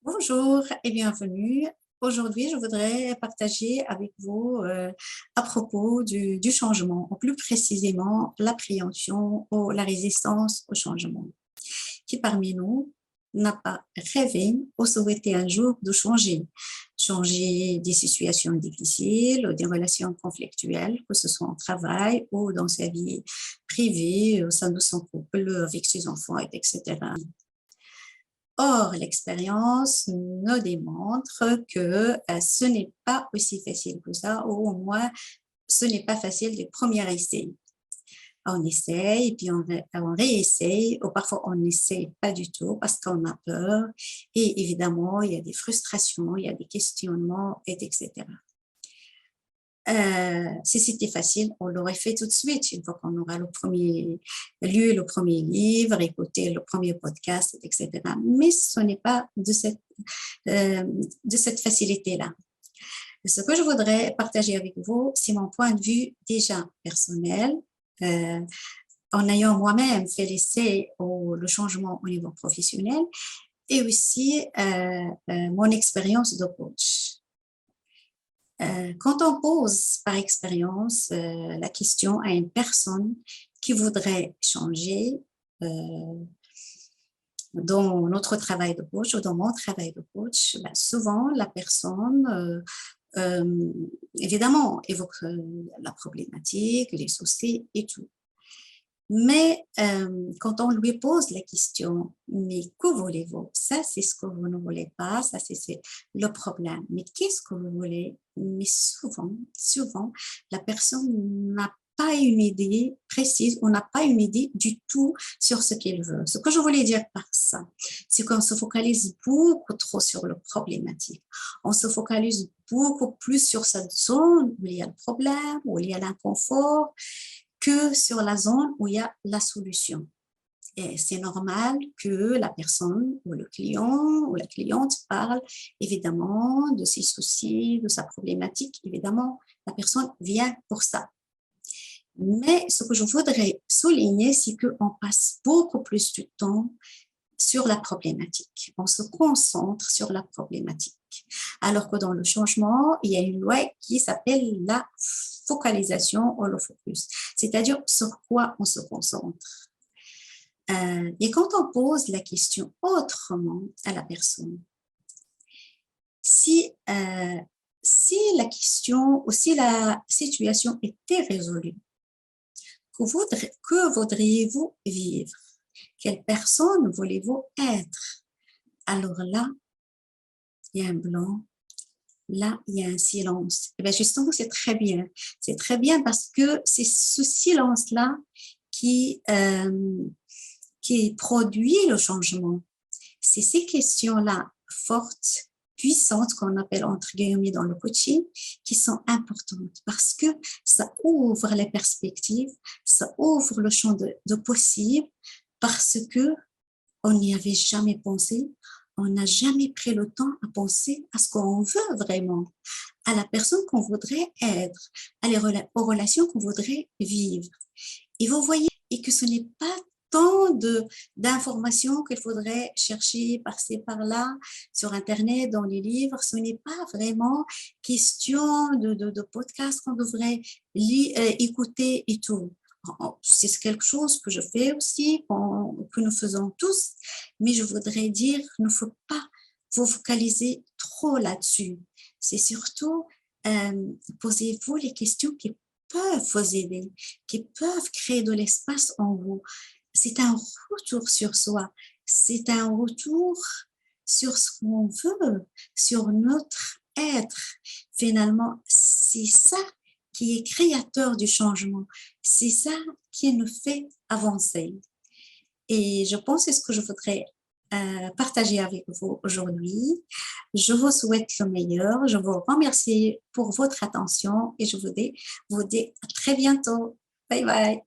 Bonjour et bienvenue. Aujourd'hui, je voudrais partager avec vous à propos du changement, ou plus précisément l'appréhension ou la résistance au changement. Qui parmi nous n'a pas rêvé ou souhaité un jour de changer? Changer des situations difficiles ou des relations conflictuelles, que ce soit en travail ou dans sa vie privée, au sein de son couple, avec ses enfants, etc. Or, l'expérience nous démontre que ce n'est pas aussi facile que ça, ou au moins ce n'est pas facile du premier essai. On essaye, puis on réessaye, ou parfois on n'essaye pas du tout parce qu'on a peur. Et évidemment, il y a des frustrations, il y a des questionnements, etc. Si c'était facile, on l'aurait fait tout de suite, une fois qu'on aura lu le premier livre, écouté le premier podcast, etc. Mais ce n'est pas de cette facilité-là. Ce que je voudrais partager avec vous, c'est mon point de vue déjà personnel, euh, en ayant moi-même fait l'essai ou le changement au niveau professionnel, et aussi mon expérience de coach. Quand on pose par expérience la question à une personne qui voudrait changer dans notre travail de coach ou dans mon travail de coach, ben souvent la personne évidemment évoque la problématique, les soucis et tout. Mais quand on lui pose la question, mais que voulez-vous? Ça, c'est ce que vous ne voulez pas, ça, c'est le problème. Mais qu'est-ce que vous voulez? Mais souvent, la personne n'a pas une idée précise, on n'a pas une idée du tout sur ce qu'il veut. Ce que je voulais dire par ça, c'est qu'on se focalise beaucoup trop sur le problématique. On se focalise beaucoup plus sur cette zone où il y a le problème, où il y a l'inconfort, que sur la zone où il y a la solution. Et c'est normal que la personne ou le client ou la cliente parle évidemment de ses soucis, de sa problématique. Évidemment, la personne vient pour ça. Mais ce que je voudrais souligner, c'est qu'on passe beaucoup plus de temps sur la problématique. On se concentre sur la problématique. Alors que dans le changement, il y a une loi qui s'appelle la focalisation ou le focus, c'est-à-dire sur quoi on se concentre. Et quand on pose la question autrement à la personne, si, si la question ou si la situation était résolue, que voudriez-vous vivre? Quelle personne voulez-vous être? Alors là, il y a un blanc, là, il y a un silence. Et bien justement, c'est très bien. C'est très bien parce que c'est ce silence-là qui, qui produit le changement. C'est ces questions-là fortes, puissantes, qu'on appelle entre guillemets dans le coaching, qui sont importantes parce que ça ouvre les perspectives, ça ouvre le champ de possible parce que on n'y avait jamais pensé, on n'a jamais pris le temps à penser à ce qu'on veut vraiment, à la personne qu'on voudrait être, aux relations qu'on voudrait vivre. Et vous voyez, et que ce n'est pas tant d'informations qu'il faudrait chercher par-ci, par-là, sur Internet, dans les livres. Ce n'est pas vraiment question de podcast qu'on devrait écouter et tout. C'est quelque chose que je fais aussi, que nous faisons tous, mais je voudrais dire qu'il ne faut pas vous focaliser trop là-dessus. C'est surtout, posez-vous les questions qui peuvent vous aider, qui peuvent créer de l'espace en vous. C'est un retour sur soi, c'est un retour sur ce qu'on veut, sur notre être. Finalement, c'est ça qui est créateur du changement. C'est ça qui nous fait avancer. Et je pense que c'est ce que je voudrais partager avec vous aujourd'hui. Je vous souhaite le meilleur. Je vous remercie pour votre attention et je vous dis à très bientôt. Bye bye.